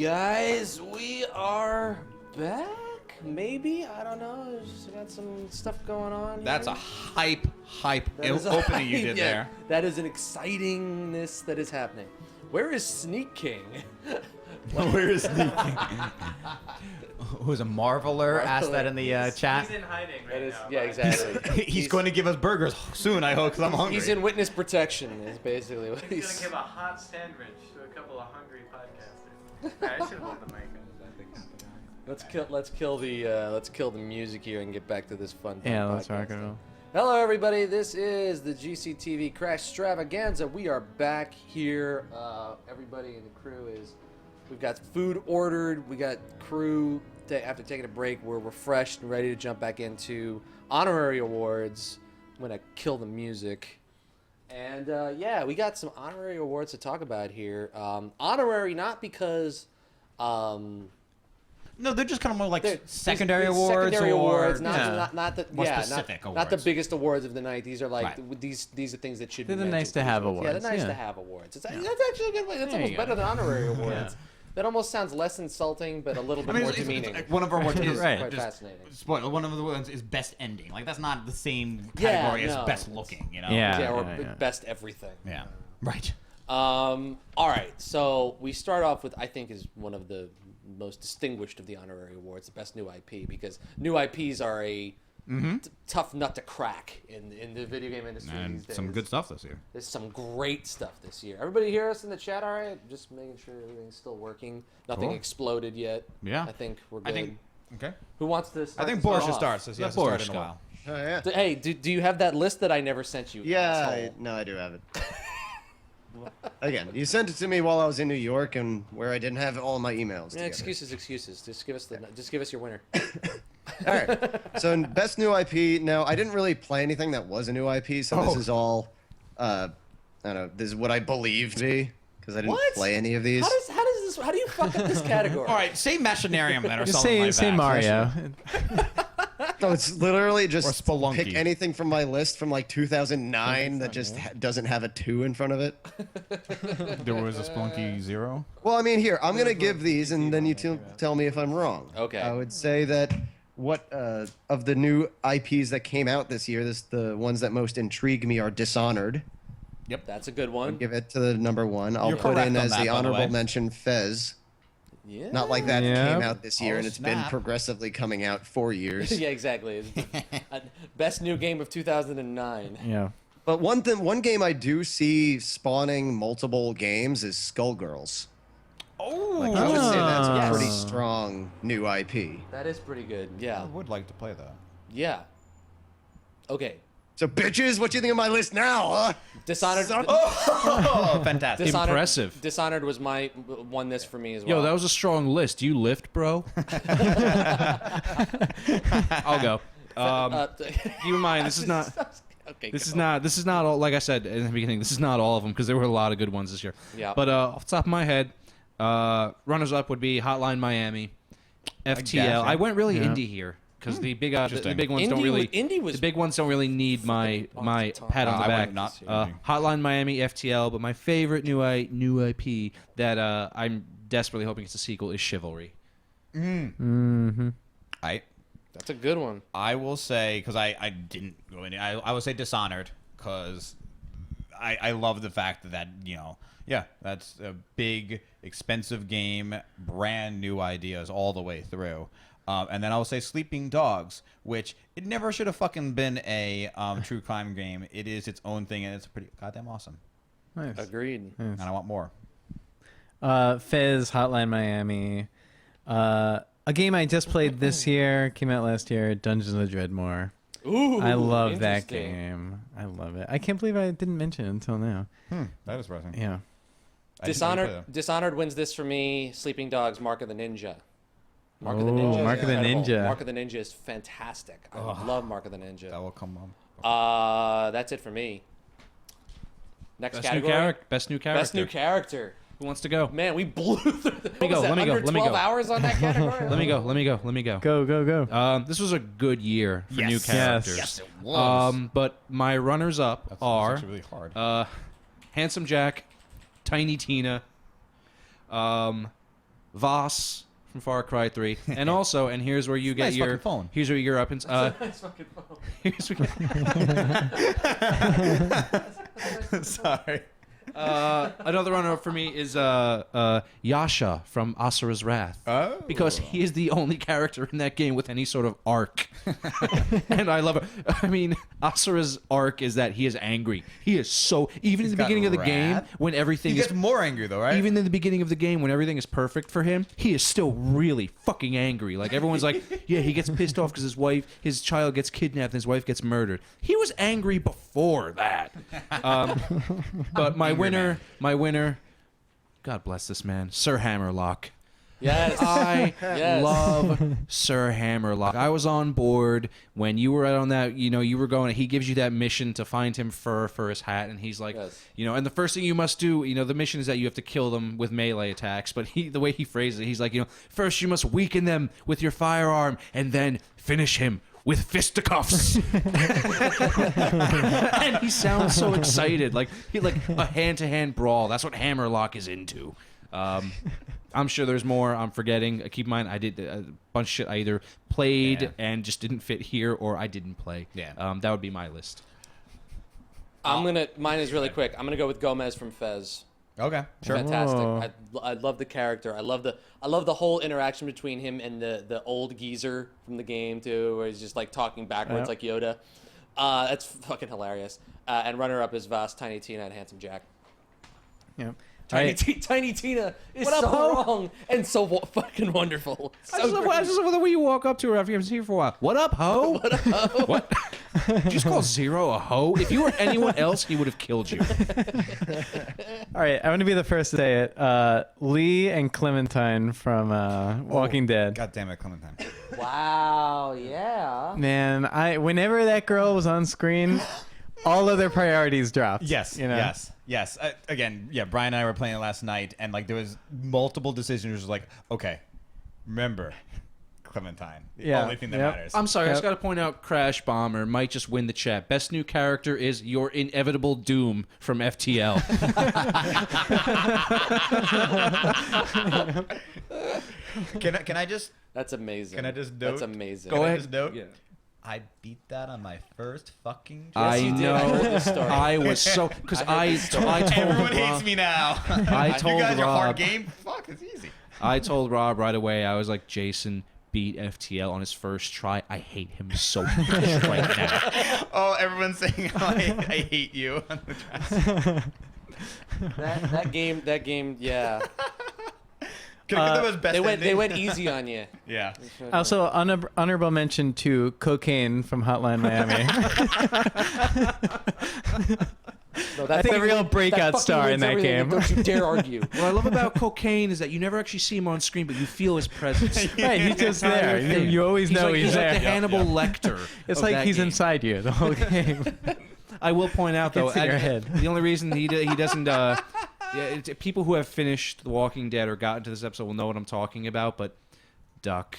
guys, we are back. Maybe, I don't know. Just got some stuff going on. That's here. a hype opening you did there. That is an excitingness that is happening. Where is Sneak King? Where is Sneak King? Who's a marveler? Asked that in the chat. He's in hiding right now. Yeah, exactly. He's going to give us burgers soon, I hope, because I'm hungry. He's in witness protection. Is basically what He's going to give a hot sandwich to a couple of hungry podcasters. I should hold the mic. Let's kill the music here and get back to this fun. Yeah, let's rock and roll. Hello, everybody. This is the GCTV Crashstravaganza. We are back here. Everybody in the crew is. We've got food ordered. We got crew. After taking a break, we're refreshed and ready to jump back into honorary awards. I'm gonna kill the music. And yeah, we got some honorary awards to talk about here. Honorary not because. No, they're just kind of more like secondary these awards. Secondary awards, Not specific awards. Not the biggest awards of the night. These are like these are things that should be. They're the nice to have awards. Yeah, they're nice to have awards. That's actually a good way. That's almost better than honorary awards. That almost sounds less insulting, but a little bit more demeaning. One of our awards is quite fascinating. Spoil. One of the ones is best ending. Like that's not the same category as best looking. You know. Or best everything. Yeah. Right. All right. So we start off with I think is one of the most distinguished of the honorary awards, the best new IP, because new IPs are a tough nut to crack in the video game industry these days. Some good stuff this year. There's some great stuff this year. Everybody hear us in the chat all right? Just making sure everything's still working. Nothing exploded yet. Yeah. I think we're good. Okay. Who wants to start? I think Boris should start since he hasn't started in a while. Oh, yeah. Hey, do you have that list that I never sent you? Yeah, no, I do have it. Again, you sent it to me while I was in New York and where I didn't have all my emails. Yeah, excuses. Just give us your winner. All right. So best new IP. Now, I didn't really play anything that was a new IP, so this is all. I don't know. This is what I believe to be because I didn't play any of these. How do you fuck up this category? All right, say Machinarium then, or Just something like say that. Mario. No, it's literally just Or Spelunky. pick anything from my list from like 2009 that just doesn't have a 2 in front of it. There was a Spelunky 0. Well, I mean, here, I'm going to give these, and then you tell me if I'm wrong. Okay. I would say that of the new IPs that came out this year, the ones that most intrigue me are Dishonored. Yep, that's a good one. Give it to the number 1. I'll You're put correct in on as that, the by the honorable way. mention Fez. Yeah. Not like that came out this year, Oh, and it's been snap. progressively coming out for years. Yeah, exactly. It's best new game of 2009. Yeah. But one game I do see spawning multiple games is Skullgirls. Oh, Like, I would say that's a Yes. pretty strong new IP. That is pretty good. I Yeah. would like to play that. Yeah. Okay. So, bitches, what do you think of my list now, huh? Dishonored. Oh, fantastic. Dishonored, Impressive. Dishonored was won this for me as well. Yo, that was a strong list. You lift, bro. I'll go. Keep in mind, this is not. Okay. This is not all. Like I said in the beginning, this is not all of them because there were a lot of good ones this year. Yeah. But off the top of my head, runners up would be Hotline Miami, FTL. gotcha. I went really indie here because the big ones don't really. Indie was The big ones don't really need my pat on the I back. went not Hotline Miami, FTL, but my favorite new IP that I'm desperately hoping it's a sequel is Chivalry. That's a good one. I will say, because I didn't go in, I will say Dishonored, because I love the fact that, that's a big, expensive game, brand new ideas all the way through. And then I will say Sleeping Dogs, which it never should have fucking been a true crime game. It is its own thing, and it's pretty goddamn awesome. Nice. Agreed. And I want more. Fez, Hotline Miami. A game I just played this year, came out last year, Dungeons of Dreadmore. Ooh, I love that interesting. game. I love it. I can't believe I didn't mention it until now. That is surprising. Yeah. Dishonored wins this for me. Sleeping Dogs, Mark of the Ninja. Mark of the Ninja. Mark of the incredible. Ninja. Mark of the Ninja is fantastic. I love Mark of the Ninja. That will come up. That's it for me. Next Best category. Best new character. Best new character. Who wants to go? Man, we blew through the, me go, let me go, let me 12 go. hours on that category? Let me go. Go. This was a good year for new Yes. characters. Yes, it was. But my runners up are actually really hard. Handsome Jack, Tiny Tina, Voss from Far Cry 3, and also, and here's where you get nice your fucking phone. Here's where your weapons. Nice fucking phone. Here's Sorry. Another runner-up for me is Yasha from Asura's Wrath. Oh. Because he is the only character in that game with any sort of arc. And I love it. I mean, Asura's arc is that he is angry. He is so... Even in the got beginning of the game, wrath? when everything He is... gets more angry though, right? Even in the beginning of the game, when everything is perfect for him, he is still really fucking angry. Like, everyone's like, yeah, he gets pissed off because his child gets kidnapped and his wife gets murdered. He was angry before that. But my winner, God bless this man, Sir Hammerlock. Yes. I Yes. love Sir Hammerlock. I was on board when you were out on that, you were going, he gives you that mission to find him fur for his hat, and he's like, Yes. and the first thing you must do, the mission is that you have to kill them with melee attacks, but the way he phrases it, he's like, first you must weaken them with your firearm, and then finish him with fisticuffs. And he sounds so excited, like a hand-to-hand brawl. That's what Hammerlock is into. I'm sure there's more I'm forgetting. Keep in mind, I did a bunch of shit I either played and just didn't fit here, or I didn't play. Yeah. That would be my list. Mine is really quick. I'm gonna go with Gomez from Fez. Okay, sure. Fantastic. Oh. I love the character. I love the whole interaction between him and the old geezer from the game too, where he's just like talking backwards like Yoda. That's fucking hilarious. And runner up is Voss, Tiny Tina, and Handsome Jack. Yeah. Tiny Tina is What up, so ho? wrong and so fucking wonderful. I So just love the way you walk up to her after you haven't seen her for a while. What up, ho? What up, ho? What? Did you just call Zero a ho? If you were anyone else, he would have killed you. All right, I'm gonna be the first to say it. Lee and Clementine from Walking Dead. God damn it, Clementine. wow, yeah. Man, whenever that girl was on screen, all other priorities dropped. Yes, yes. Again, Brian and I were playing it last night, and like there was multiple decisions. It was like, okay, remember, Clementine. The only thing that matters. I'm sorry, I just got to point out Crash Bomber might just win the chat. Best new character is your inevitable doom from FTL. Can I just That's amazing. Can I just note? That's amazing. Go can I ahead. just note? Yeah. I beat that on my first fucking. I you did. know. I heard this story. I was so because I told Everyone hates Rob, me now. I told you guys are Rob. hard game. Fuck, it's easy. I told Rob right away. I was like, Jason beat FTL on his first try. I hate him so much right now. Oh, everyone's saying I hate you. that game, yeah. That was best They ending. went easy on you. Yeah. Also, honorable mention to Cocaine from Hotline Miami. No, That's the real breakout star in that game. Don't you dare argue. What I love about Cocaine is that you never actually see him on screen, but you feel his presence. Right, he's just there. You always know like, he's there. like the Hannibal Lecter. It's of like that he's game. inside you the whole game. I will point out though, Gets in your head. the only reason he doesn't. People who have finished The Walking Dead or gotten to this episode will know what I'm talking about. But Duck,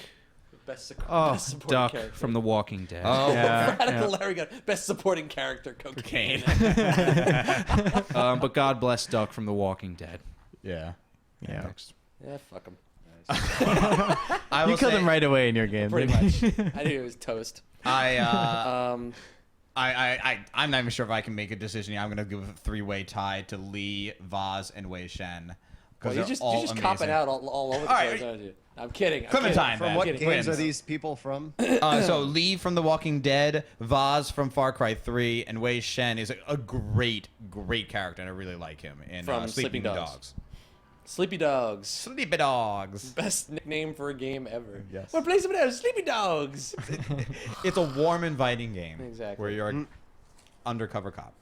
Best oh supporting Duck character. from The Walking Dead. Oh, Yeah, Radical Larry got best supporting character. Cocaine. But God bless Duck from The Walking Dead. yeah. Yeah. Next. Yeah, fuck him. I You will killed say, him right away in your game. Pretty didn't you? much. I knew it was toast. I'm not even sure if I can make a decision. I'm gonna give a three-way tie to Lee, Vaz, and Wei Shen. Well, Because you're just copping out all over the All right. place, aren't you? I'm kidding. Clementine, From man. what kidding. games are Wins. these people from? So Lee from The Walking Dead, Vaz from Far Cry 3, and Wei Shen is a great character, and I really like him in From Sleeping Sleeping Dogs. Dogs. Sleepy Dogs. Sleepy Dogs. Best nickname for a game ever. Yes. Wanna play something else? Sleepy Dogs. It's a warm, inviting game. Exactly. Where you're an undercover cop.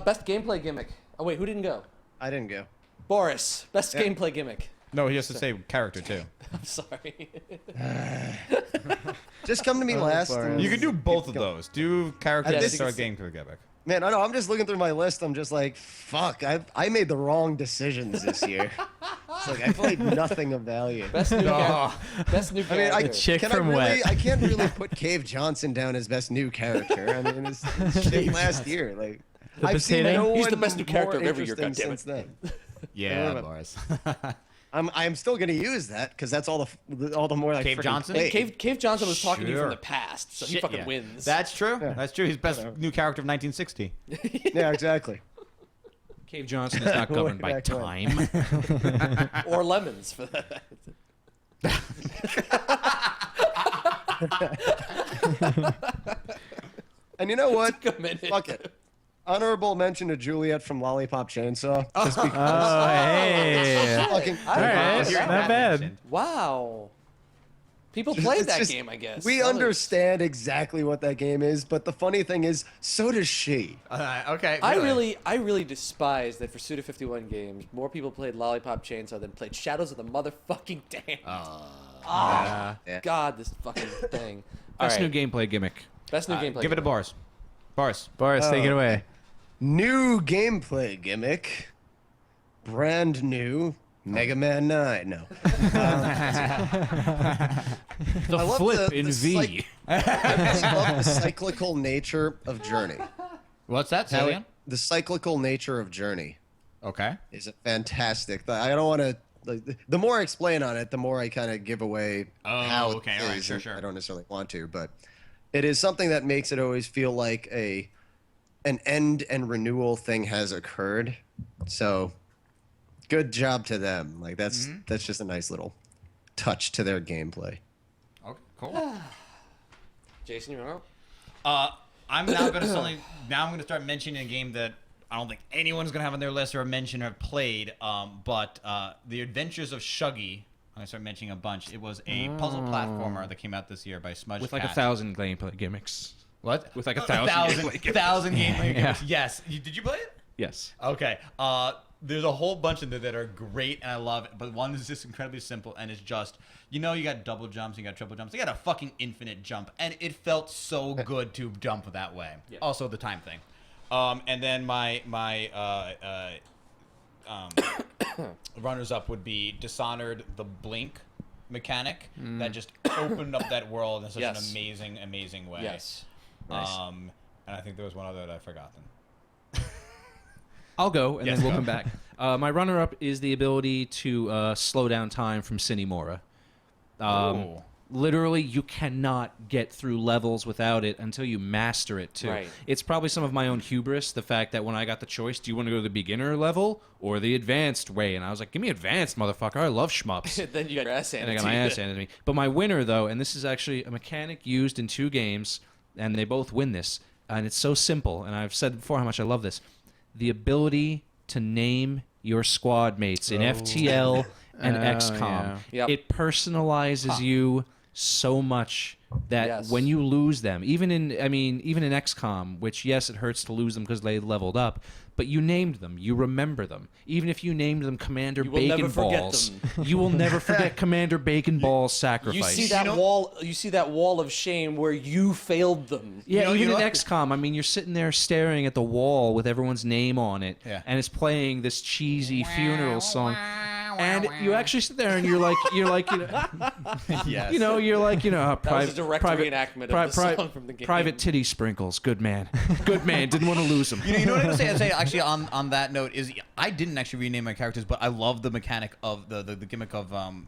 Best gameplay gimmick. Oh wait, who didn't go? I didn't go. Boris. Best gameplay gimmick. No, he has to say character too. I'm sorry. Just come to me last. Boris. and- You can do both of those. Do character Yes, and you start can- game for the gimmick. Man, I know. I'm just looking through my list. I'm just like, fuck. I made the wrong decisions this year. It's like I played nothing of value. Best new character. Best new I mean, character. Chick can from I really? Wet. I can't really put Cave Johnson down as best new character. I mean, it's shit last year. Like, The I've seen potato? no He's the one best new character more of every year, interesting goddammit. since then. Yeah, Yeah. Boris. I'm still gonna use that because that's all the more I Cave freaking Johnson? played. Cave Johnson was talking to you Sure. from the past, so he Shit, fucking yeah. wins. That's true. That's true. He's best new character of 1960. Yeah, exactly. Cave Johnson is not governed by Way back time. or lemons for that. And you know what? Took a minute. Fuck it. Honorable mention to Juliet from Lollipop Chainsaw. Just because Oh, hey. fucking All right, Hearing not that bad. mentioned. Wow. People played It's that just- game, I guess. We Others- understand exactly what that game is, but the funny thing is, so does she. Okay. I really despise that for Suda 51 games, more people played Lollipop Chainsaw than played Shadows of the motherfucking Damned. Yeah. God, this fucking thing. All Best right. new gameplay gimmick. Best new gameplay. Give it a bars. Bars. Boris, take it away. New gameplay gimmick. Brand new. Mega Man 9. No. The I love flip in the V. I love the cyclical nature of Journey. What's that? Say it again? The cyclical nature of Journey Okay. is a fantastic. I don't want to. Like, the more I explain on it, the more I kind of give away Oh, how okay, it all right, is, sure, and sure. I don't necessarily want to, but it is something that makes it always feel like an end and renewal thing has occurred. So, good job to them. Like that's just a nice little touch to their gameplay. Okay. Cool. Jason, you want I'm now going to now I'm going to start mentioning a game that I don't think anyone's going to have on their list or mention or played. But The Adventures of Shuggy. I'm going to start mentioning a bunch. It was a puzzle platformer that came out this year by Smudge With like 1,000 gameplay gimmicks. What? With like a A 1,000 gameplay gimmicks. 1,000 gameplay gimmicks. Yes. Did you play it? Yes. Okay. There's a whole bunch of them that are great and I love it, but one is just incredibly simple and it's just, you got double jumps, you got triple jumps, you got a fucking infinite jump, and it felt so good to jump that way. Yeah. Also the time thing. And then my runners up would be Dishonored, the Blink mechanic that just opened up that world in such an amazing way. Yes. And I think there was one other that I've forgotten. I'll go, and Yes, then we'll go. come back. My runner-up is the ability to slow down time from Cinemora. Ooh. Literally, you cannot get through levels without it until you master it, too. Right. It's probably some of my own hubris, the fact that when I got the choice, do you want to go to the beginner level or the advanced way? And I was like, give me advanced, motherfucker. I love shmups. Then you got your ass And handed I got to my you. ass handed to me. But my winner, though, and this is actually a mechanic used in 2 games, and they both win this, and it's so simple, and I've said before how much I love this. The ability to name your squad mates in FTL and XCOM. yeah. Yep. It personalizes you so much that Yes. when you lose them, even in XCOM, which yes, it hurts to lose them because they leveled up, but you named them, you remember them. Even if you named them Commander You will Bacon never forget Balls, them. you will never forget Commander Bacon Balls You sacrifice. see that wall. You see that wall of shame where you failed them. Yeah, You even know in what? XCOM, I mean, you're sitting there staring at the wall with everyone's name on it, Yeah. and it's playing this cheesy funeral song, and you actually sit there and you're like, Yes. you're like, That was a direct reenactment of the song from the game. Private titty sprinkles, good man, didn't want to lose him. You know what I was going to say actually on that note is I didn't actually rename my characters, but I love the mechanic of the gimmick of them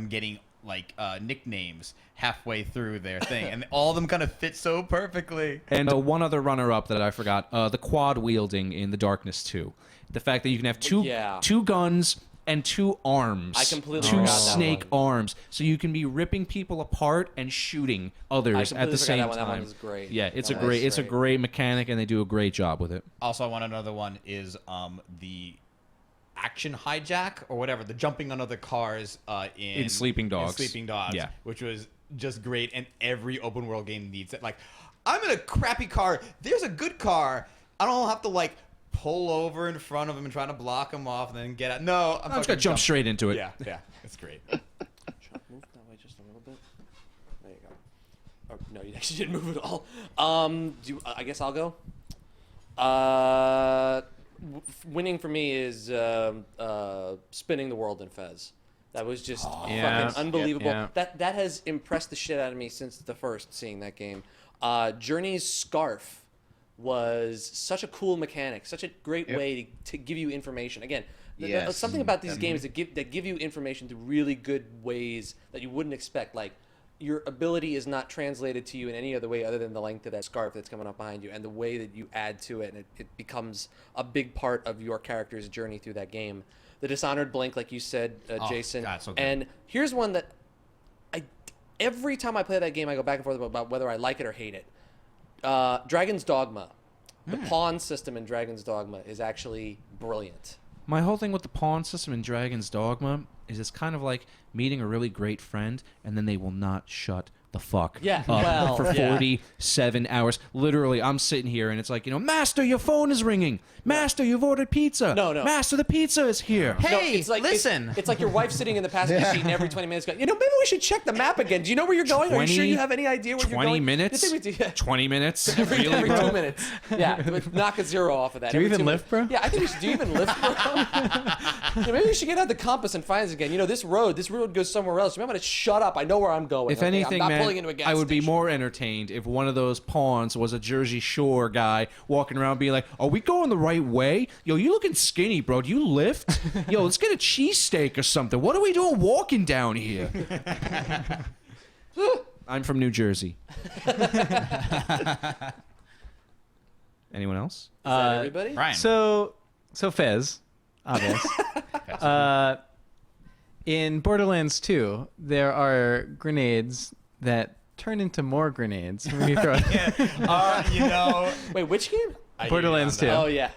getting like nicknames halfway through their thing, and all of them kind of fit so perfectly. And one other runner-up that I forgot, the quad wielding in The Darkness 2. The fact that you can have two guns and 2 arms. I completely two forgot that snake one. arms. So you can be ripping people apart and shooting others at the completely same forgot that one. time. That one is great. Yeah, it's That a one great is great mechanic, and they do a great job with it. Also, I want another one is the action hijack or whatever, the jumping on other cars in Sleeping Dogs. Sleeping Dogs, Yeah. which was just great, and every open world game needs it. Like, I'm in a crappy car. There's a good car. I don't have to like pull over in front of him and try to block him off and then get out. No, I'm just gonna jump straight into it. Yeah, it's great. Move that way just a little bit. There you go. Oh, no, you actually didn't move at all. I guess I'll go. Winning for me is spinning the world in Fez. That was just Yeah. fucking unbelievable. Yeah. That has impressed the shit out of me since the first seeing that game. Journey's scarf was such a cool mechanic, such a great way to give you information. Again, Yes. Something about these games that give you information through really good ways that you wouldn't expect. Like, your ability is not translated to you in any other way other than the length of that scarf that's coming up behind you, and the way that you add to it, and it becomes a big part of your character's journey through that game. The Dishonored Blink, like you said, Jason. God, so good. And here's one that every time I play that game, I go back and forth about whether I like it or hate it. Dragon's Dogma. The pawn system in Dragon's Dogma is actually brilliant. My whole thing with the pawn system in Dragon's Dogma is it's kind of like meeting a really great friend, and then they will not shut the fuck up for 47 hours. Literally, I'm sitting here, and it's like, Master, your phone is ringing. Master, you've ordered pizza. No. Master, the pizza is here. Hey, it's like, listen. It's like your wife sitting in the passenger seat and every 20 minutes going, maybe we should check the map again. Do you know where you're going? Are you sure you have any idea where you're going? 20 minminutes? 20 minutes? Every Really, 2 bro? minutes. Yeah, knock a zero off of that. Do you Every even 2 lift, minutes. bro? Yeah, I think we should. Do you even lift, bro? Maybe we should get out the compass and find us again. This road goes somewhere else. Remember to shut up. I know where I'm going. If okay? anything, I'm not man, pulling into a gas I would be station. more entertained if one of those pawns was a Jersey Shore guy walking around being like, are we going the right way? Yo, you looking skinny, bro. Do you lift? Yo, let's get a cheesesteak or something. What are we doing walking down here? I'm from New Jersey. Anyone else? Is that everybody? Brian. So Fez, obvious. In Borderlands 2, there are grenades that turn into more grenades when you throw it. Wait, which game? Borderlands 2. Oh yeah.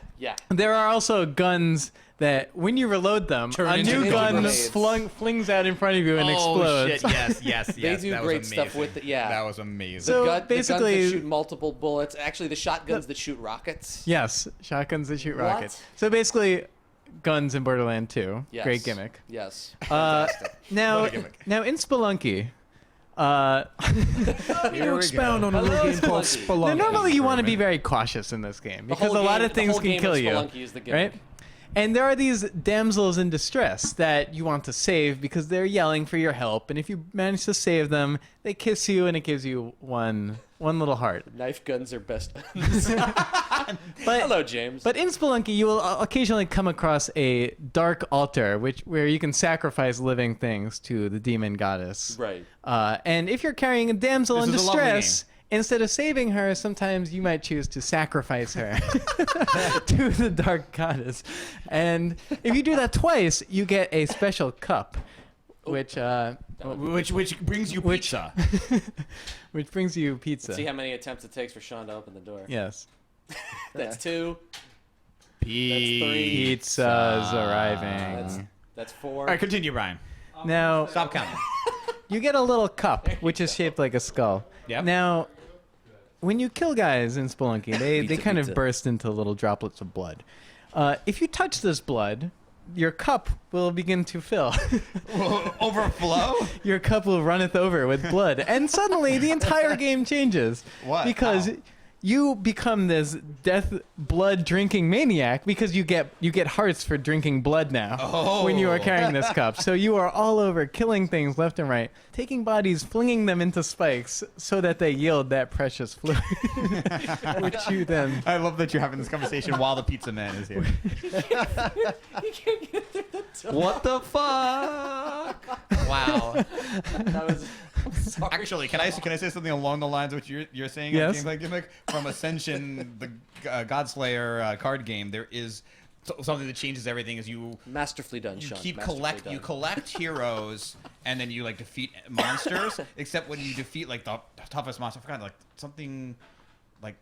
There are also guns that, when you reload them, a into new gun grenades. flings out in front of you and explodes. Oh, shit, yes. They do that was great stuff amazing. with it. Yeah. That was amazing. So the guns basically- that shoot multiple bullets. Actually, the shotguns that shoot rockets. Yes, shotguns that shoot What? rockets. So basically, guns in Borderlands 2. Yes. Great gimmick. Yes. Now, What a gimmick. now in Spelunky, Here we expound go. on a little Hello, game called Spelunky. Spelunky. now, normally you want to for a be minute. very cautious in this game because whole a lot game- of things the whole can game kill of you, Spelunky is the gimmick. right? And there are these damsels in distress that you want to save because they're yelling for your help, and if you manage to save them, they kiss you, and it gives you one little heart. Knife guns are best. Hello, James. But in Spelunky, you will occasionally come across a dark altar, where you can sacrifice living things to the demon goddess. right. And if you're carrying a damsel in This is a lovely distress, instead of saving her, sometimes you might choose to sacrifice her to the dark goddess. And if you do that twice, you get a special cup, which Which brings you pizza. which brings you pizza. See how many attempts it takes for Sean to open the door. Yes. That's 2. Pizza. Pizza's arriving. That's 4. All right, continue, Brian. Now, Stop counting. you get a little cup, which is shaped like a skull. Yep. Now, when you kill guys in Spelunky, they Pizza, kind pizza. of burst into little droplets of blood. If you touch this blood, your cup will begin to fill. Overflow? Your cup will runneth over with blood. And suddenly the entire game changes. What? Because How? you become this death blood drinking maniac because you get hearts for drinking blood now when you are carrying this cup. So you are all over killing things left and right, taking bodies, flinging them into spikes so that they yield that precious fluid, which you then. I love that you're having this conversation while the pizza man is here. You can't get through the door. What the fuck? Wow. That was. I'm sorry. Actually, can I say something along the lines of what you're saying? on Yes. Gameplay Gimmick? From Ascension, the Godslayer card game, there is something that changes everything. Is you Masterfully done, Sean. keep Masterfully done. you collect heroes, and then you like defeat monsters. Except when you defeat like the toughest monster, I forgot like something. Like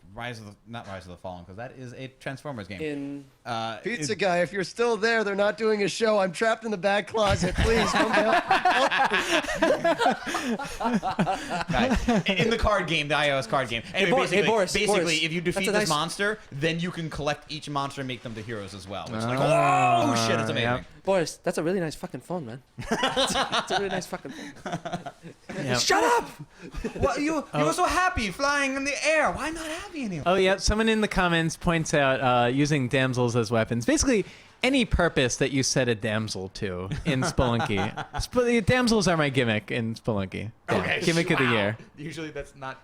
not Rise of the Fallen, because that is a Transformers game. In Pizza guy, if you're still there, they're not doing a show. I'm trapped in the back closet. Please come back. Right. In the card game, the iOS card game. Anyway, Boris, hey, Boris, basically, Boris, if you that's defeat a this nice- monster, then you can collect each monster and make them the heroes as well. Which is like, Ah, oh shit, it's amazing. yep. Boris, that's a really nice fucking phone, man. It's a really nice fucking phone. Yep. Shut up! What, you were so happy flying in the air. Why not happy anymore? Oh yeah, someone in the comments points out using damsels as weapons. Basically, any purpose that you set a damsel to in Spelunky. Damsels are my gimmick in Spelunky. Yeah, Okay, gimmick of the wow. year. Usually that's not.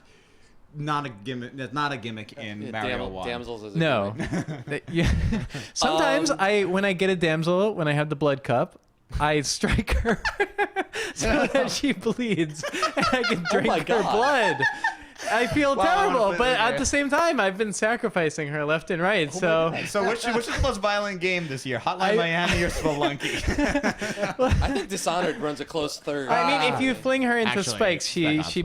not a gimmick. That's not a gimmick in Mario 1. Damsels is a No. Yeah. Sometimes when I get a damsel, when I have the blood cup, I strike her so that she bleeds and I can drink her blood. I feel terrible, but at the same time, I've been sacrificing her left and right. So which is the most violent game this year? Hotline Miami or Spelunky? I think Dishonored runs a close third. I mean, if you fling her into Actually, spikes, she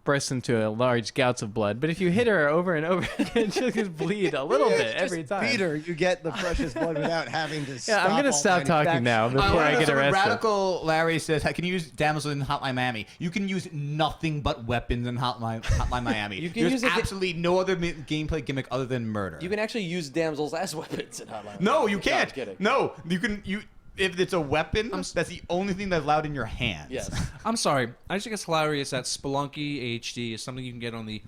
bursts into large gouts of blood. But if you hit her over and over again, she'll just bleed a little bit every time. Beat her, you get the precious blood without having to. Yeah, I'm gonna stop talking now before I get so arrested. Radical Larry says, "I can use damsel in Hotline Miami. You can use nothing but weapons in Hotline Miami. There's absolutely no other gameplay gimmick other than murder. You can actually use damsels as weapons in Hotline. No, you No, can't. I'm kidding. No, you can. If it's a weapon, that's the only thing that's allowed in your hands. Yes. I'm sorry. I just think it's hilarious that Spelunky HD is something you can get on the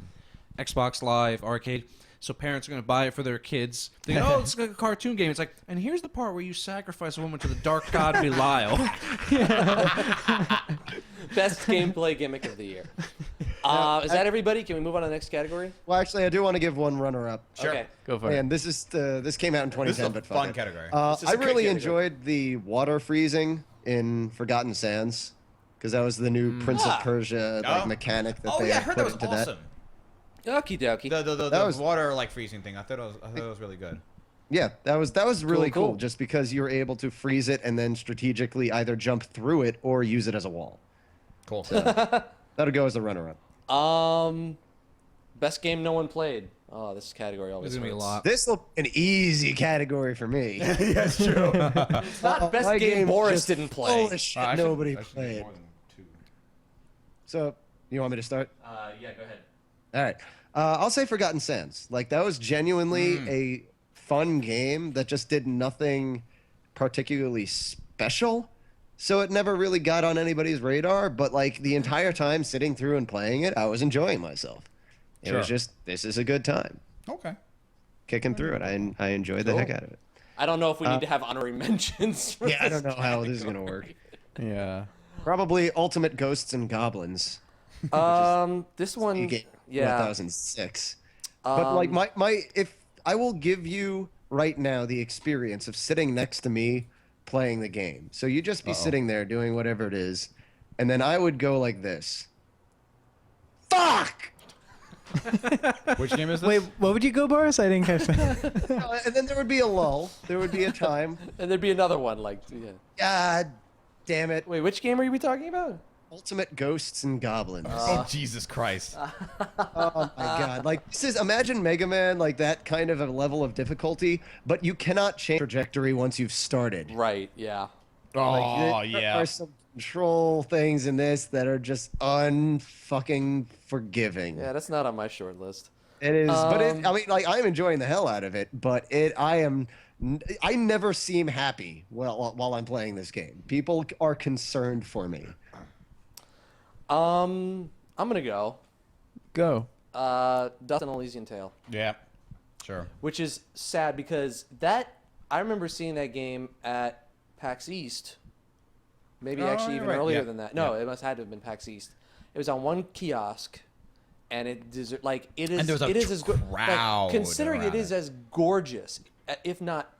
Xbox Live arcade. So parents are going to buy it for their kids. Thinking, oh, it's like a cartoon game. It's like, and here's the part where you sacrifice a woman to the dark god Belial. Best gameplay gimmick of the year. Is that everybody? Can we move on to the next category? Well, actually, I do want to give one runner-up. Sure. Okay. Go for it. And this came out in 2010, This is a but fun fuck it. category. This is I a great really category. enjoyed the water freezing in Forgotten Sands because that was the new Prince of Persia mechanic that they I had heard put that was into awesome. Okie dokie. The was- water like freezing thing. I thought it was really good. Yeah, that was really Cool, cool, cool. just because you were able to freeze it and then strategically either jump through it or use it as a wall. Cool. That'll go as the runner-up. Best game no one played. Oh, this category always There's going to be a hurts. lot. This will an easy category for me. That's true. It's not best My game game's Boris just didn't play. full of shit nobody played. So, you want me to start? Yeah, go ahead. All right. I'll say Forgotten Sands. Like, that was genuinely a fun game that just did nothing particularly special. So it never really got on anybody's radar. But, like, the entire time sitting through and playing it, I was enjoying myself. It was just, this is a good time. Okay. Kicking through it. I enjoyed the heck out of it. I don't know if we need to have honorary mentions. For Yeah, I this don't know how this is going to work. Yeah. Probably Ultimate Ghosts and Goblins. This one, Game, yeah. 2006. But like if I will give you right now the experience of sitting next to me playing the game. So you just be sitting there doing whatever it is, and then I would go like this. Fuck! Which game is this? Wait, what would you go, Boris? I didn't catch that. And then there would be a lull. There would be a time. And there'd be another one, like, yeah. God damn it. Wait, which game are we talking about? Ultimate Ghosts and Goblins. Oh Jesus Christ! Oh my god! Like this is imagine Mega Man like that kind of a level of difficulty, but you cannot change trajectory once you've started. Right, yeah. Oh There yeah. are some control things in this that are just unfucking forgiving. Yeah, that's not on my short list. It is, but I mean, like I'm enjoying the hell out of it, but I never seem happy while I'm playing this game. People are concerned for me. I'm gonna go. Go. Dust and Elysian Tale, Yeah. Sure. which is sad because I remember seeing that game at PAX East. Maybe actually even right. earlier Yeah. than that. No, it must had to have been PAX East. It was on one kiosk, and it is like it is. And there was a it is as good. crowd Considering it around is it. as gorgeous, if not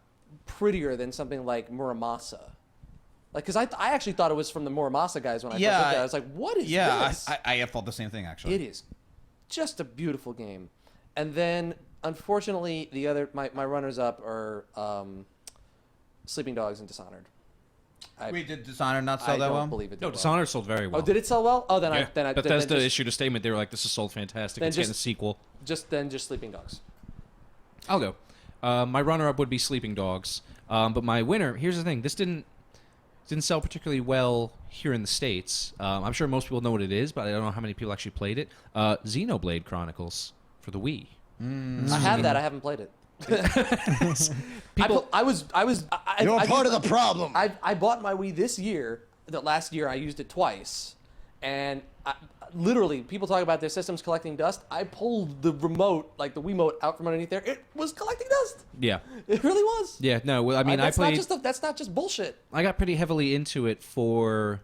prettier than something like Muramasa. Like, because I actually thought it was from the Muramasa guys when I first looked at it. I was like, what is this? I have felt the same thing actually. It is just a beautiful game. And then, unfortunately, the other my runners up are Sleeping Dogs and Dishonored. Wait, did Dishonored not I sell that don't well? believe it did No, well. Dishonored sold very well. Oh, did it sell well? Oh, then Yeah. I Bethesda just, issued a statement. They were like, "This is sold fantastic. Then It's getting a just- sequel." just Sleeping Dogs. I'll go. My runner-up would be Sleeping Dogs, but my winner. Here's the thing: this didn't sell particularly well here in the States. I'm sure most people know what it is, but I don't know how many people actually played it. Xenoblade Chronicles for the Wii. I have that. I haven't played it. People, I You're I- part of the problem. I bought my Wii this year. That last year I used it twice, and literally people talk about their systems collecting dust. I pulled the remote, like the Wiimote, out from underneath there. It was collecting dust. yeah, It really was. yeah. No, well, I mean, I that's played. That's not just bullshit. I got pretty heavily into it for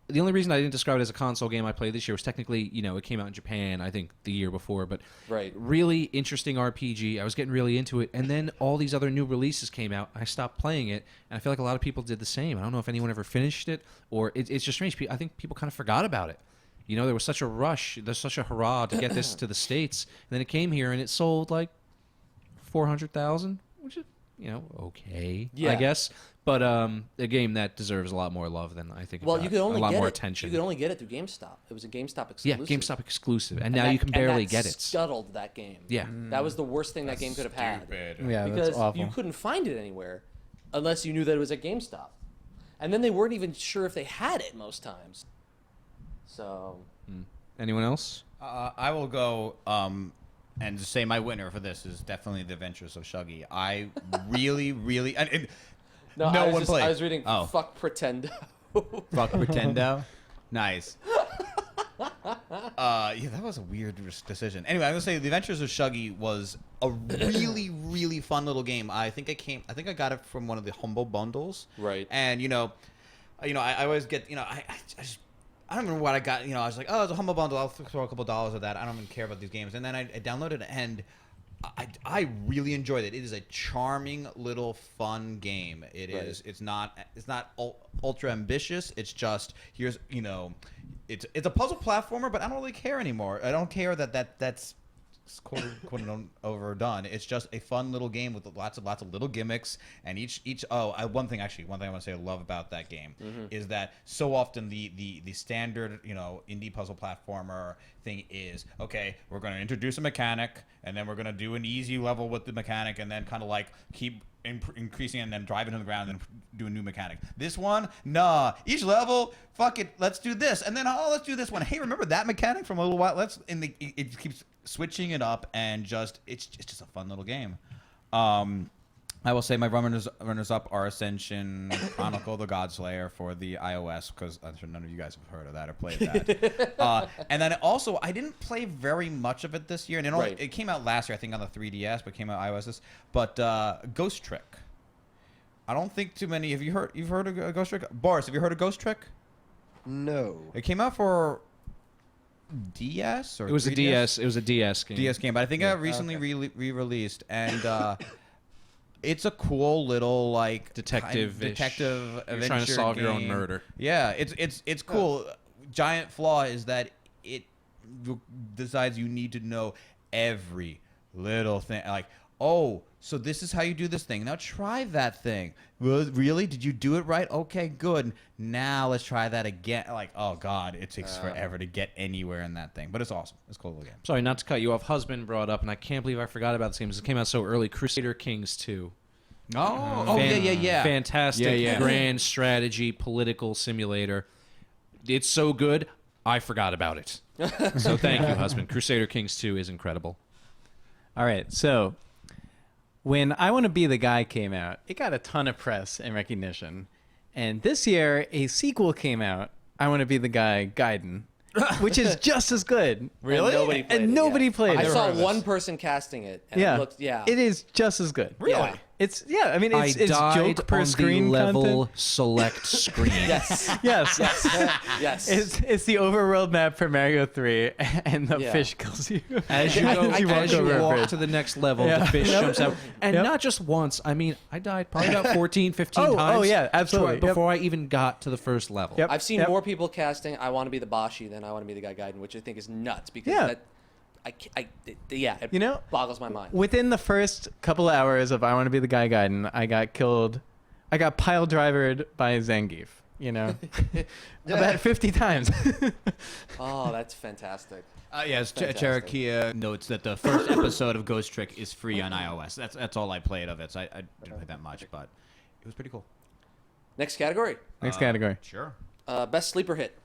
the only reason I didn't describe it as a console game I played this year was technically, it came out in Japan, I think, the year before. But Right. really interesting RPG. I was getting really into it. And then all these other new releases came out. I stopped playing it. And I feel like a lot of people did the same. I don't know if anyone ever finished it, or it's just strange. I think people kind of forgot about it. There was such a rush. There's such a hurrah to get this to the States. And then it came here, and it sold like 400,000, which is, okay, Yeah. I guess. But a game that deserves a lot more love than I think. Well, you could only a lot get more it. attention. You could only get it through GameStop. It was a GameStop Yeah, exclusive. GameStop exclusive, and And now that- you can and barely that get it. Scuttled that game. Yeah. That was the worst thing that game could have had. Yeah, Because that's awful. you couldn't find it anywhere unless you knew that it was at GameStop. And then they weren't even sure if they had it most times. So, Anyone else? I will go and say my winner for this is definitely The Adventures of Shuggy. I really, really... no, No I was one played. I was reading Oh. Fuck Pretendo. Fuck Pretendo. Nice. Yeah, that was a weird decision. Anyway, I'm gonna say The Adventures of Shuggy was a really, really fun little game. I think I got it from one of the Humble Bundles. Right. And I always get I don't remember what I got. I was like, oh, it's a Humble Bundle. I'll throw a couple dollars of that. I don't even care about these games. And then I downloaded it, and I really enjoyed it. It is a charming little fun game. It Right. is. It's not ultra ambitious. It's just it's a puzzle platformer, but I don't really care anymore. I don't care that's quote overdone. It's just a fun little game with lots of little gimmicks, and one thing I want to say I love about that game is that so often the standard indie puzzle platformer thing is, okay, we're going to introduce a mechanic, and then we're going to do an easy level with the mechanic, and then kind of like keep increasing and then drive it to the ground and then do a new mechanic. This one, nah. Each level, fuck it, let's do this, and then let's do this one. Hey, remember that mechanic from a little while? It keeps switching it up, and it's just a fun little game. I will say my runners up are Ascension, Chronicle the Godslayer for the iOS, because I'm sure none of you guys have heard of that or played that. And then also, I didn't play very much of it this year, and it came out last year, I think, on the 3DS, but came out iOS. But Ghost Trick. I don't think too many. You've heard of Ghost Trick? Boris, have you heard of Ghost Trick? No. It came out for DS or It was 3DS? a DS. It was a DS game. DS game, but I think it got recently re-released, and it's a cool little Detective adventure. You're trying to solve your own game. murder. Yeah, it's cool. Giant flaw is that it decides you need to know every little thing. Like, oh, so this is how you do this thing. Now try that thing. Really? Did you do it right? Okay, good. Now let's try that again. Like, oh god, it takes forever to get anywhere in that thing, but it's awesome. It's a cool little game. Sorry, not to cut you off. Husband brought up, and I can't believe I forgot about this game because it came out so early. Crusader Kings 2. Oh, yeah. Fantastic, Yeah. grand strategy, political simulator. It's so good, I forgot about it. So thank you, husband. Crusader Kings 2 is incredible. All right, so when I Want to Be the Guy came out, it got a ton of press and recognition. And this year, a sequel came out, I Want to Be the Guy Gaiden, which is just as good. Really? And nobody played I it. saw one person casting it, and Yeah. it looked, It is just as good. Really? Yeah. It's I mean it's I died joke per on screen the level content. select screen. Yes. Yes. Yes. It's the overworld map for Mario 3 and the Yeah. fish kills you. As you go, as you over a walk bridge. to the next level, Yeah. the fish Yep. jumps out. And Yep. not just once. I mean, I died probably about 14, 15 Oh, times. yeah, absolutely. Before I even got to the first level. Yep. I've seen Yep. more people casting I Want to Be the Bashi than I Want to Be the Guy Gaiden, which I think is nuts because Yeah. it boggles my mind. Within the first couple of hours of I Want to Be the Guy Gaiden, I got killed. I got pile drivered by Zangief, about 50 times. Oh, that's fantastic. Yes, Fantastic. Cherokee notes that the first episode of Ghost Trick is free on iOS. That's all I played of it. So I didn't play that much, but it was pretty cool. Next category, Next category. Sure. best sleeper hit.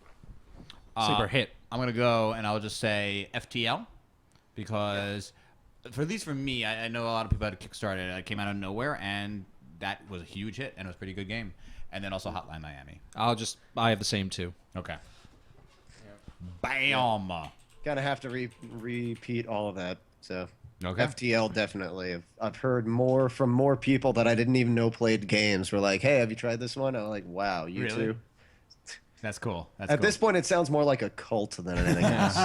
Sleeper hit. I'm gonna go and I'll just say FTL because, at least for me, I know a lot of people had a Kickstarter. It came out of nowhere, and that was a huge hit, and it was a pretty good game. And then also Hotline Miami. I have the same two. Okay. Bam. Gonna have to repeat all of that. So Okay. FTL definitely. I've heard more from more people that I didn't even know played games. Were like, hey, have you tried this one? I'm like, wow, you Really? too. That's cool. That's At cool. this point, it sounds more like a cult than anything else.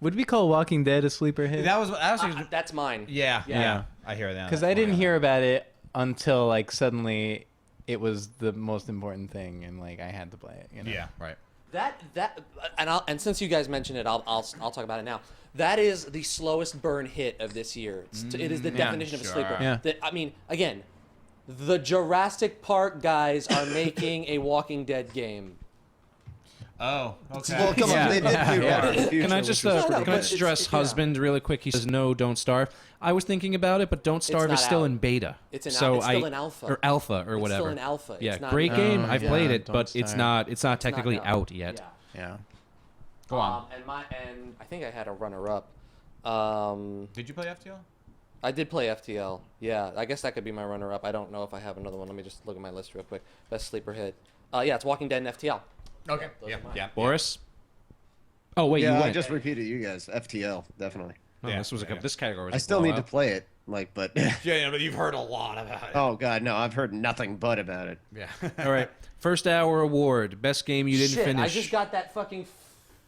Would we call Walking Dead a sleeper hit? that was actually. That's mine. Yeah. Yeah. I hear that. Because I didn't hear about it until like suddenly it was the most important thing, and like I had to play it. You know? Yeah. Right. And since you guys mentioned it, I'll talk about it now. That is the slowest burn hit of this year. It is the definition of a sleeper. Yeah. I mean, again, the Jurassic Park guys are making a Walking Dead game. Oh. Okay. Well, come on, they did do Back to the Future, Can I just which was No, can I but it's- stress husband really quick? He says no, don't starve. I was thinking about it, but don't starve not is still out. in beta. It's in so it's still in alpha. or alpha or It's whatever. still in alpha. Yeah, It's not great in game. alpha. I've yeah, played it, don't but it's starve. not technically out. out yet. Yeah. Yeah. Go on. And I think I had a runner-up. Did you play FTL? I did play FTL. Yeah, I guess that could be my runner-up. I don't know if I have another one. Let me just look at my list real quick. Best sleeper hit. Yeah, it's Walking Dead and FTL. Okay. Those Yeah. are mine. Yeah. Boris. Oh wait, yeah, you I went. just repeated you guys. FTL, definitely. Oh, Yeah, this was yeah. this category. Was I a still need to blowout. play it, like, but Yeah, but you've heard a lot about it. oh god, no, I've heard nothing but about it. Yeah. All right, first hour award, best game you didn't Shit, finish. I just got that fucking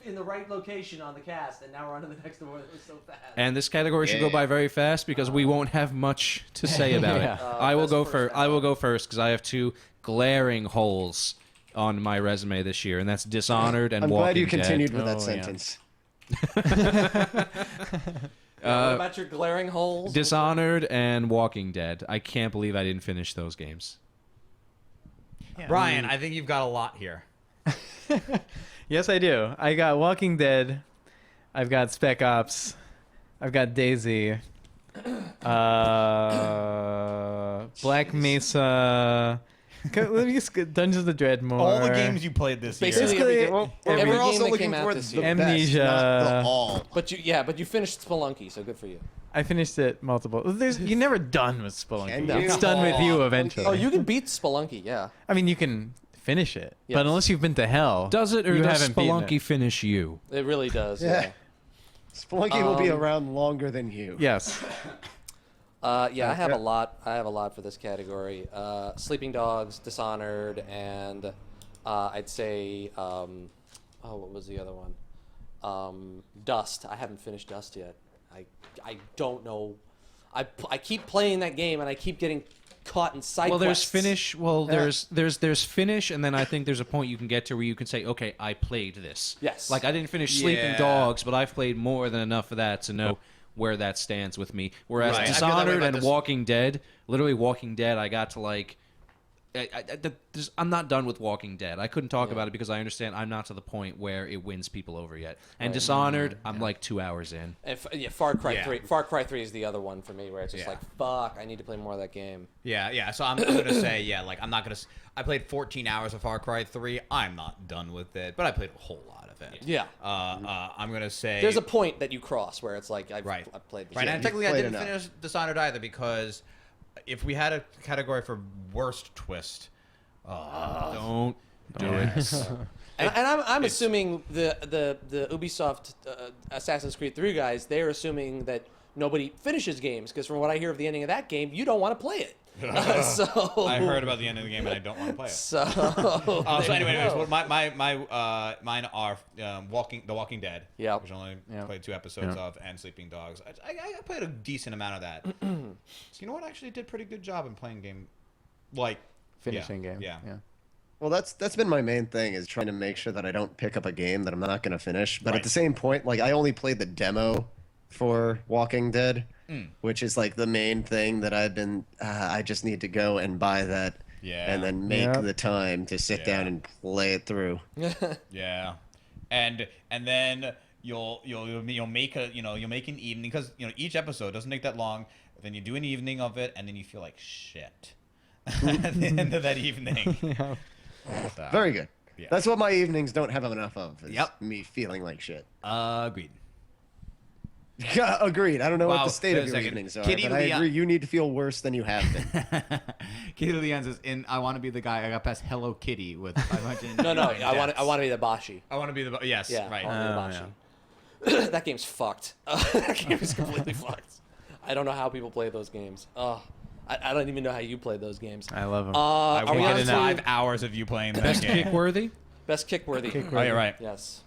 in the right location on the cast, and now we're on to the next award. It was so fast. And this category should go Yeah. by very fast because we won't have much to say about Yeah. it. I will best go first first. hour. I will go first because I have two glaring holes on my resume this year, and that's Dishonored and I'm Walking glad you Dead. continued with Oh, that yeah. sentence. What about your glaring holes? Dishonored and Walking Dead. I can't believe I didn't finish those games. Brian, I think you've got a lot here. Yes, I do. I got Walking Dead. I've got Spec Ops. I've got Daisy. Black Mesa. Let me just get Dungeons of Dreadmore. All the games you played this year. Basically Basically, every, well, every We're game also that looking came out for this the year. Amnesia. best, not the all. But you finished Spelunky, so good for you. I finished it multiple. You're never done with Spelunky. Can It's you? done with you eventually. Oh, you can beat Spelunky, yeah. I mean, you can finish it, Yes. but unless you've been to hell, Does it or you does haven't beaten Spelunky it. finish you? It really does. Yeah. Yeah. Spelunky will be around longer than you. Yes. Yeah, I have yeah. a lot. I have a lot for this category. Sleeping Dogs, Dishonored, and I'd say, what was the other one? Dust. I haven't finished Dust yet. I don't know. I keep playing that game and I keep getting caught in side Well, there's quests. finish. Well, there's finish, and then I think there's a point you can get to where you can say, okay, I played this. Yes. Like I didn't finish Sleeping Yeah. Dogs, but I've played more than enough of that to know where that stands with me. Whereas Right. I feel that way Dishonored about and this- Walking Dead, literally Walking Dead, I got to like. I'm not done with Walking Dead. I couldn't talk about it because I understand I'm not to the point where it wins people over yet. And Dishonored, I'm like 2 hours in. And Far Cry Yeah. 3. Far Cry 3 is the other one for me where it's just Yeah. like, fuck, I need to play more of that game. Yeah. So I'm gonna say, yeah, like I'm not gonna. I played 14 hours of Far Cry 3. I'm not done with it, but I played a whole lot of it. Yeah. I'm gonna say There's a point that you cross where it's like, I've right. played this Right, game. and technically I played didn't enough. finish Dishonored either because if we had a category for worst twist, Don't do it. And I'm assuming the Ubisoft Assassin's Creed 3 guys, they're assuming that nobody finishes games because from what I hear of the ending of that game, you don't want to play it. So I heard about the end of the game and I don't want to play it. So, So anyways, well, mine are The Walking Dead, Yep. which I only Yep. played 2 episodes Yep. of, and Sleeping Dogs. I played a decent amount of that. So you know what? I actually did a pretty good job in playing game, like Finishing game. Yeah. Well, that's been my main thing is trying to make sure that I don't pick up a game that I'm not going to finish. But Right. at the same point, like I only played the demo for Walking Dead, which is like the main thing that I've been. I just need to go and buy that, Yeah. and then make Yep. the time to sit down Yeah. and play it through. Yeah, and then you'll make an evening because each episode doesn't take that long. Then you do an evening of it, and then you feel like shit at the end of that evening. So, Very good. Yeah. That's what my evenings don't have enough of. Is Yep. Me feeling like shit. agreed. Yeah, agreed. I don't know Wow, what the state wait of a your second. evenings are, Kitty but I Leon- agree. You need to feel worse than you have been. Kitty Leon says, I want to be the guy. I got past Hello Kitty with 500. no, I want to be the Bashi. I want to be the yes, Yeah, right. I want to be the Bashi. That game's fucked. That game is completely fucked. I don't know how people play those games. Oh, I don't even know how you play those games. I love them. I Are we want on to 5 hours of you playing that Best game. kick worthy. best kick-worthy? Oh, you're right. Yes.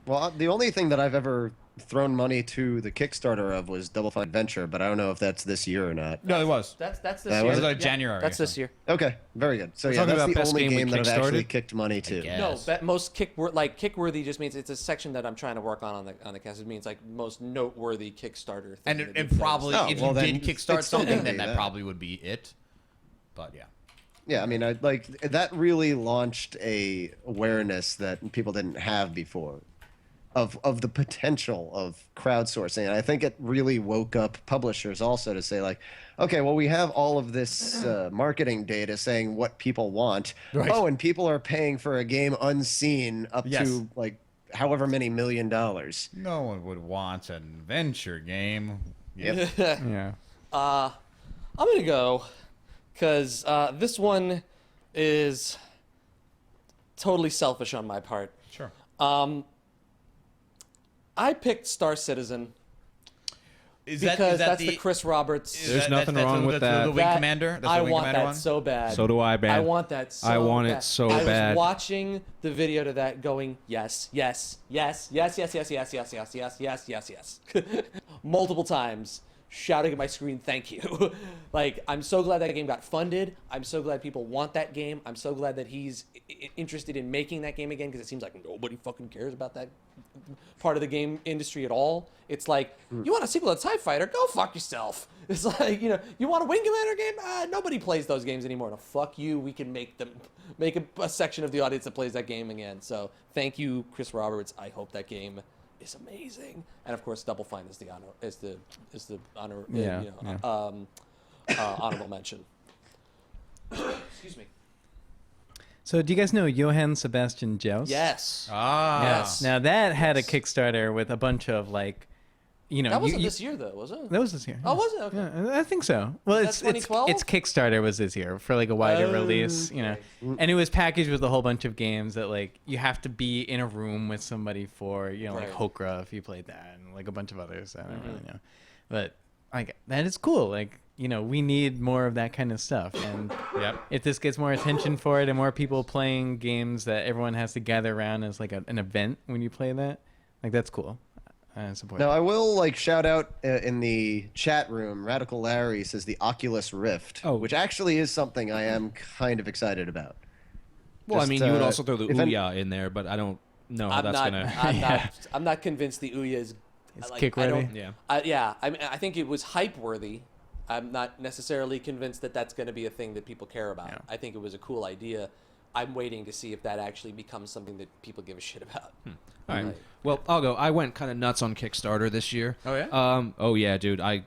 Well, the only thing that I've ever thrown money to the Kickstarter of was Double Fine Adventure, but I don't know if that's this year or not. No, it was. That's this That year. was It was like Yeah, January. That's or this year. Okay, very good. So We're yeah, talking that's about the best only game we game that I've actually kickstarted? kicked money to. guess. No, Yes. most kick-worthy just means it's a section that I'm trying to work on the cast. It means like most noteworthy Kickstarter thing. And that it you've probably, Oh, if well, you then did it's kickstart still gonna something, be then that that. probably would be it. But yeah. Yeah, I mean, I like that really launched a awareness that people didn't have before of the potential of crowdsourcing. And I think it really woke up publishers also to say like, okay, well, we have all of this marketing data saying what people want. Right. Oh, and people are paying for a game unseen up Yes. to like however many $1 million. No one would want an adventure game. Yep. Yeah. I'm gonna go because this one is totally selfish on my part. Sure. I picked Star Citizen Is because that that's the Chris Roberts. is There's that- nothing that's wrong with that. The Wing That- Commander? That's I the Wing want Commander that one? so bad. So do I, man. I want that so I want it bad. so I bad. was watching the video to that going, yes, yes, yes, yes, yes, yes, yes, yes, yes, yes, yes, yes, yes. Multiple times, shouting at my screen, thank you. Like, I'm so glad that game got funded. I'm so glad people want that game. I'm so glad that he's interested in making that game again because it seems like nobody fucking cares about that part of the game industry at all. It's like, you want a sequel to TIE Fighter? Go fuck yourself. It's like, you want a Wing Commander game? Nobody plays those games anymore. No, fuck you. We can make a section of the audience that plays that game again. So thank you, Chris Roberts. I hope that game is amazing. And of course, Double Fine is the honor. Yeah, Honorable mention. Excuse me. So do you guys know Johann Sebastian Joust? Yes. Ah. Yes. Now that had a Kickstarter with a bunch of like, That wasn't this year though, was it? That was this year. Oh, was it? Okay. Yeah, I think so. Well, that it's 2012? it's Kickstarter was this year for like a wider release, Okay. and it was packaged with a whole bunch of games that like you have to be in a room with somebody for, like Right. Hokra if you played that, and like a bunch of others. I don't Mm-hmm. really know, but like that is cool. Like we need more of that kind of stuff, and Yep. if this gets more attention for it and more people playing games that everyone has to gather around as like an event when you play that, like that's cool. I support Now that. I will shout out in the chat room. Radical Larry says the Oculus Rift, which actually is something I am kind of excited about. Well, Just, I mean, you would also throw the if any- Ouya in there, but I don't know how I'm that's not. gonna. I'm not convinced the Ouya is. It's like, kick I worthy? don't- Yeah. Yeah. I mean, I think it was hype worthy. I'm not necessarily convinced that that's going to be a thing that people care about. Yeah. I think it was a cool idea. I'm waiting to see if that actually becomes something that people give a shit about. All right. Well, I'll go. I went kind of nuts on Kickstarter this year. Oh, yeah? Oh yeah, dude. I'll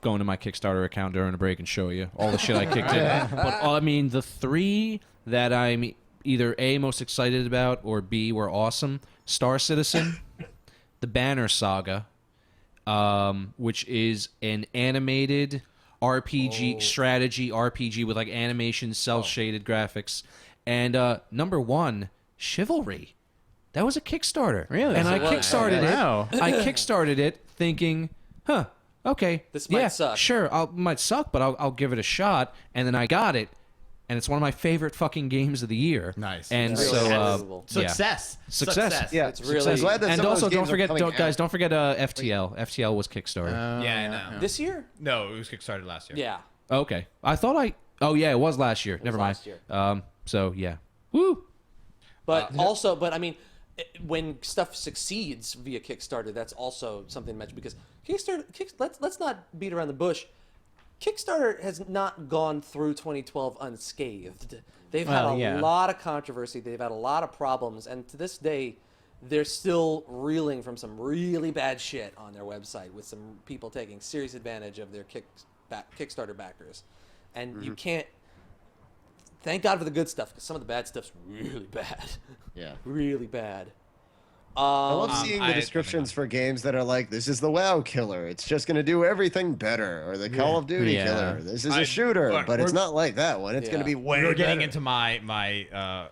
go into my Kickstarter account during a break and show you all the shit I kicked in. But I mean, the 3 that I'm either A, most excited about, or B, were awesome. Star Citizen, the Banner Saga, which is an animated RPG strategy RPG with like animation, cel-shaded graphics, and number 1, Chivalry. That was a Kickstarter. Really? And I Yes, it was. kickstarted it. Wow. I kickstarted it thinking, okay, This might yeah, suck. Sure, might suck, but I'll give it a shot. And then I got it, and it's one of my favorite fucking games of the year. Nice. And Really so, unbelievable. yeah. Success. Success. Yeah, It's really- I'm glad that And some of also, those don't games are forget, coming out. guys, don't forget FTL. FTL was Kickstarter. Yeah, I know. This year? No, it was kickstarted last year. Yeah. Okay, I thought Oh yeah, it was last year. Never mind. last year. So yeah. Woo. But but I mean, when stuff succeeds via Kickstarter, that's also something to mention because let's not beat around the bush. Kickstarter has not gone through 2012 unscathed. They've had a lot of controversy. They've had a lot of problems, and to this day, they're still reeling from some really bad shit on their website with some people taking serious advantage of their Kickstarter backers, and you can't. Thank God for the good stuff, because some of the bad stuff's really bad. Yeah. Really bad. I love seeing the I- descriptions for games that are like, this is the WoW killer. It's just going to do everything better. Or the Call of Duty Yeah. killer. This is a shooter. look, But it's we're- not like that one. It's going to Yeah. be way We're getting better. into my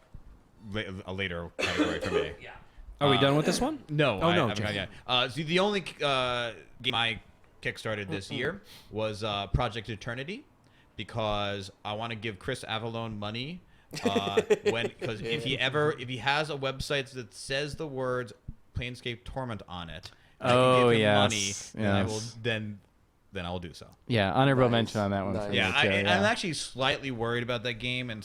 a later category for me. Yeah. Are we done with this one? No. Oh, I no, haven't Jeff. got yet. See, the only game I kickstarted this year was Project Eternity. because I want to give Chris Avalone money. Because if he has a website that says the words Planescape Torment on it, and I can give him money, then I will do so. Yeah, honorable mention on that one. Nice. For me, Yeah, too, I'm actually slightly worried about that game, and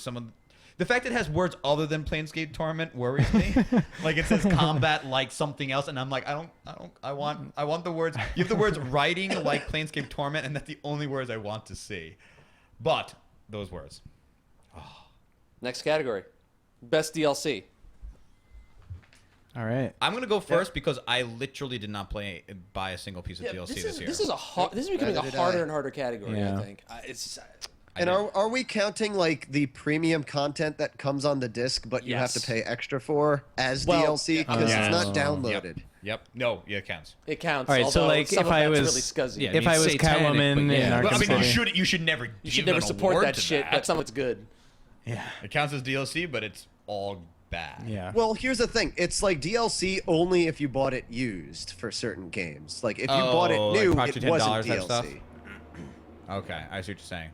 the fact it has words other than Planescape Torment worries me. Like it says combat like something else, and I'm like, I want the words. You have the words writing like Planescape Torment, and that's the only words I want to see. But those words. Next category, best DLC. All right. I'm gonna go first because I literally did not buy a single piece of DLC this year. This is becoming a Neither did harder I. and harder category. Yeah. I think And are we counting like the premium content that comes on the disc, but you have to Yes. pay extra for as Well, DLC because yeah. it's not Oh. downloaded? Yep. No, yeah, it counts. it counts. All right, so although like some if of I that's was really scuzzy. Yeah, if I was satanic, Catwoman but yeah. in But, Arkham I mean, City, you should never. You should never support that shit, but some of it's good. yeah, It counts as DLC, but it's all bad. yeah. Well, here's the thing. It's like DLC only if you bought it used for certain games. Like if you bought it like new, proxy it wasn't $10 type DLC. stuff? Okay, I see what you're saying.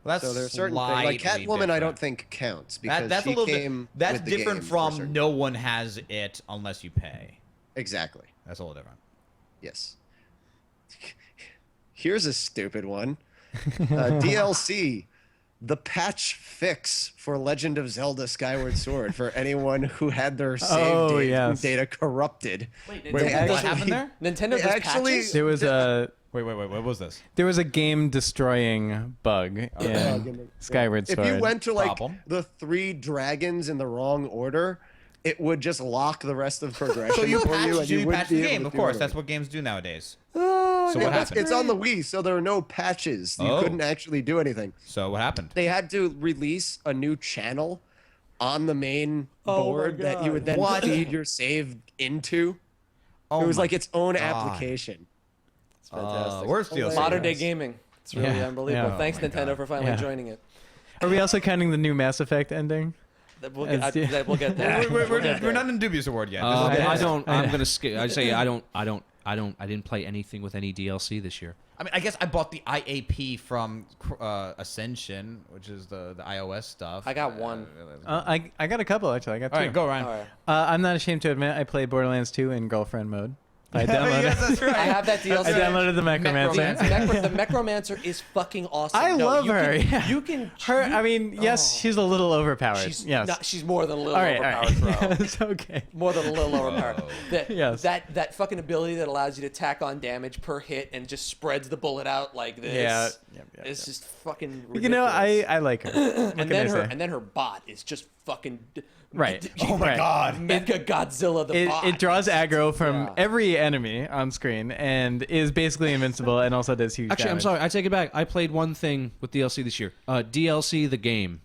Well, that's So there's certain things like slightly Catwoman. I don't different. think counts because That's she a little came bit. That's with the different game for from certain- no one has it unless you pay. Exactly. That's a little different. Yes. Here's a stupid one. DLC, the patch fix for Legend of Zelda Skyward Sword for anyone who had their save data corrupted. Wait, Wait, They what actually- happened there? Nintendo They does actually- patches? There was a What was this? game destroying bug in Skyward If Sword. you went to like Problem. the 3 dragons in the wrong order, it would just lock the rest of progression So you for you, patch, and you you wouldn't patch be the able game, to of do course. anything. That's what games do nowadays. So Yeah, what happened? It's on the Wii, so there are no patches. You Oh. couldn't actually do anything. So what happened? They had to release a new channel on the main Oh board my that you would then What? feed your save into. Oh It was my like its own God. application. It's fantastic. Where's DLC? Modern day gaming. It's really Yeah. unbelievable. Yeah. Thanks, Oh my Nintendo, God. for finally Yeah. joining it. Are we also counting the new Mass Effect ending? We'll As- get, we'll get there. We're not in dubious award yet. This is I good. don't. I'm gonna skip. I say I didn't play anything with any DLC this year. I mean, I guess I bought the IAP from Ascension, which is the iOS stuff. I got one. I got a couple actually. I got two. All right, go Ryan. All right. I'm not ashamed to admit I played Borderlands 2 in girlfriend mode. I downloaded. Yes, that's right. I have that DLC. I downloaded the Necromancer. Necromancer. The Necromancer is fucking awesome. I No, love you her. Can, Yeah. You can. Her. I mean, yes, Oh. she's a little overpowered. She's yes. not, she's more than a little all right. overpowered, bro. It's okay. More than a little overpowered. Yes. That fucking ability that allows you to tack on damage per hit and just spreads the bullet out like this. Yeah. It's just fucking ridiculous. You know, I like her. What can I say? And then her bot is just fucking Right. Oh my Right. God. Mecha Godzilla the bot. It draws aggro from Yeah. every enemy on screen and is basically invincible and also does huge Actually, I'm damage. sorry. I take it back. I played one thing with DLC this year. DLC the game.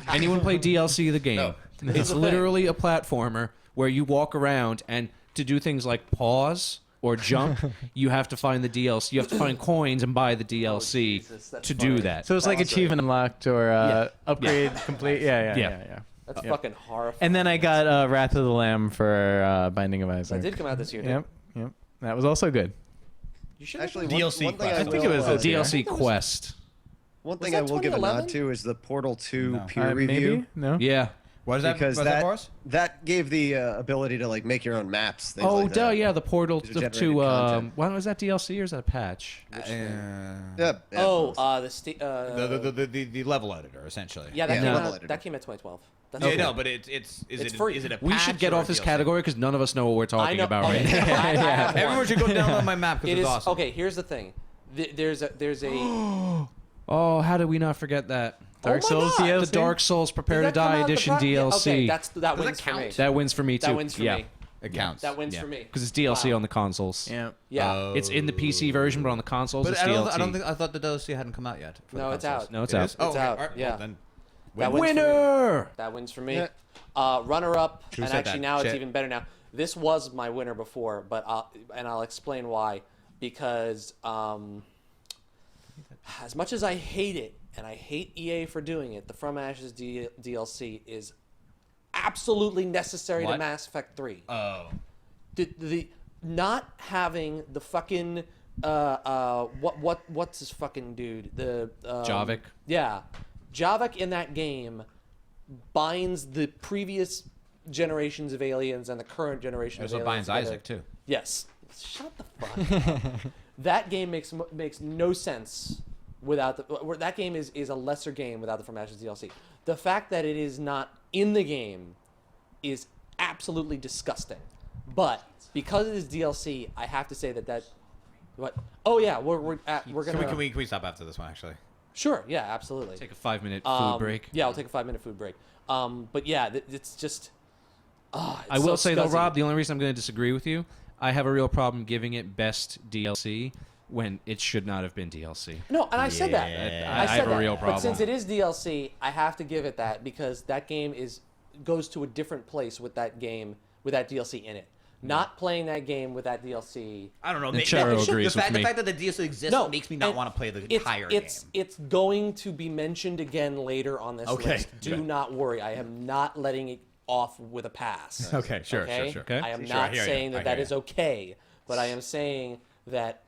Anyone play DLC the game? No. It's literally a platformer where you walk around and to do things like pause or jump, you have to find the DLC. You have to find coins and buy the DLC Jesus, that's to funny. do that. So it's like Awesome. achievement unlocked or upgrade complete. Yeah. That's fucking horrifying. And then I got Wrath of the Lamb for Binding of Isaac. that did come out this year. Didn't Yep. That was also good. You should Actually, DLC one thing quest. I I think it will, was Oh, this year. DLC Quest. One Was thing that I will give a 2011? nod to is the Portal 2 No. peer review. Maybe? No? Yeah. What is that? Because What is that for us? that gave the ability to like make your own maps. Things Oh, like duh, that. yeah, the portal To to, generate to content. why was that DLC or is that a patch? Yeah. Oh, both. The level editor, essentially. yeah, that Yeah. came Level out. editor. That came out 2012. That's Yeah, okay. no, but is it free. is it a We patch should get or a off this DLC? category because none of us know what we're I talking know. about okay. right now. I have one. Everyone should go download my map because It it's is awesome. okay. Here's the thing. There's a Oh, how did we not forget that? Dark Oh my Souls God. DLC? The Dark Souls Prepare Did to that come Die out the Edition pro- DLC. Okay, that Does wins that for me. count? That wins for me too. That wins for yeah. me. It counts. That wins for me. Because it's DLC Wow. on the consoles. Yeah. Yeah. It's in the PC version, but on the consoles But it's I DLC. don't think I thought the DLC hadn't come out yet. for No, the it's consoles. out. No, it's It out. is? Oh, It's okay. out, All right, yeah. Well, then, That wins for me. Winner! That wins for me. Yeah. Runner up, Who and said actually that? now it's Shit. even better now. This was my winner before, but I'll explain why. Because as much as I hate it, and I hate EA for doing it, the From Ashes DLC is absolutely necessary to What? Mass Effect 3. Oh. The not having the fucking what's his fucking dude? The Javik. Yeah, Javik in that game binds the previous generations of aliens and the current generation There's of what aliens. binds together. Isaac too. Yes. Shut the fuck up. That game makes no sense without that game is a lesser game without the From Ashes DLC. The fact that it is not in the game is absolutely disgusting. But because it is DLC, I have to say that what? Oh yeah, we're gonna. Can we stop after this one actually? Sure. Yeah. Absolutely. Take a 5-minute food break. Yeah, I'll take a 5-minute food break. But yeah, it's just. I will say though, Rob, the only reason I'm going to disagree with you, I have a real problem giving it best DLC when it should not have been DLC. No, and I said that. I said have a that. real problem. But since it is DLC, I have to give it that because that game goes to a different place with that game with that DLC in it. Not playing that game with that DLC. I don't know. And Charo agrees with me. The fact that the DLC exists makes me not want to play the entire game. It's going to be mentioned again later on this list. Do not worry. I am not letting it off with a pass. Okay, sure. Okay. I am Sure, not I hear saying you. that is okay, but I am saying that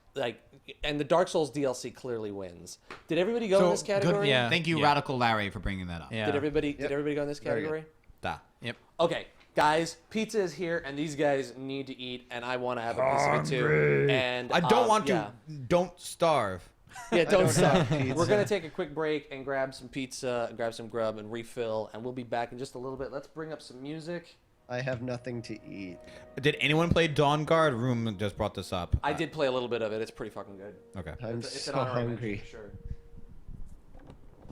and the Dark Souls DLC clearly wins. Did everybody go in this category? yeah. Thank you, Radical Larry, for bringing that up. Yeah. Did everybody go in this Very category? Da. Yep. Okay, guys, pizza is here, and these guys need to eat, and I want to have a piece of it too. And I don't want to. yeah. Don't starve. Yeah, don't stop. We're gonna take a quick break and grab some pizza, grab some grub, and refill, and we'll be back in just a little bit. Let's bring up some music. I have nothing to eat. Did anyone play Dawn Guard? Room just brought this up. I did play a little bit of it. It's pretty fucking good. Okay. I'm It's so an honorary mention hungry. for sure.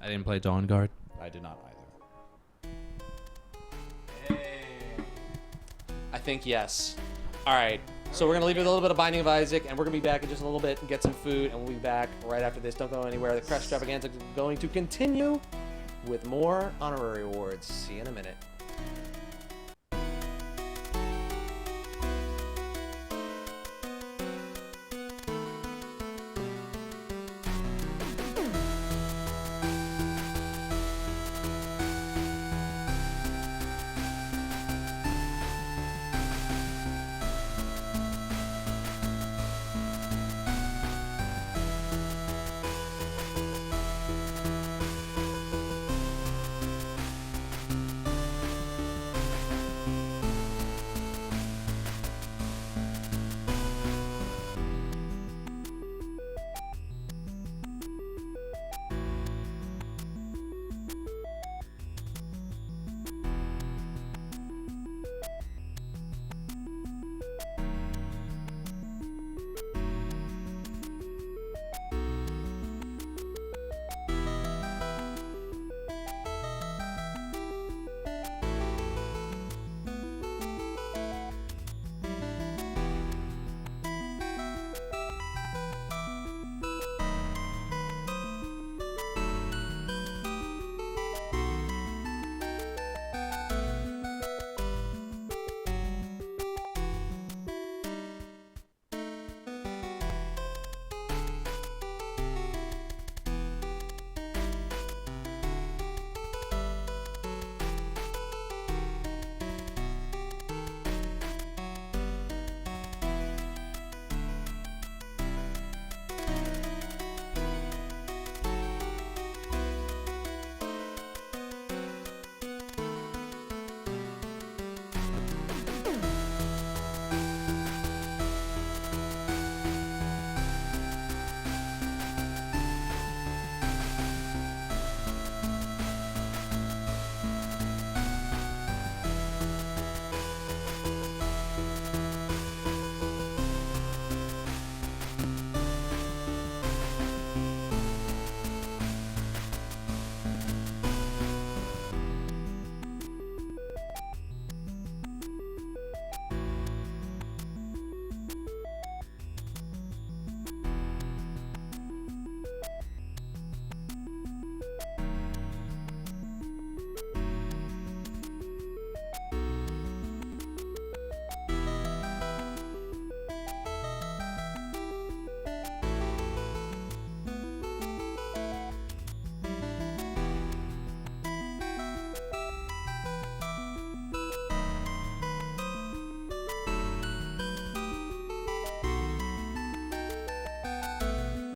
I didn't play Dawn Guard. I did not either. I think yes. All right. So we're gonna leave it with a little bit of Binding of Isaac, and we're gonna be back in just a little bit and get some food, and we'll be back right after this. Don't go anywhere. The Crashstravaganza is going to continue with more honorary awards. See you in a minute.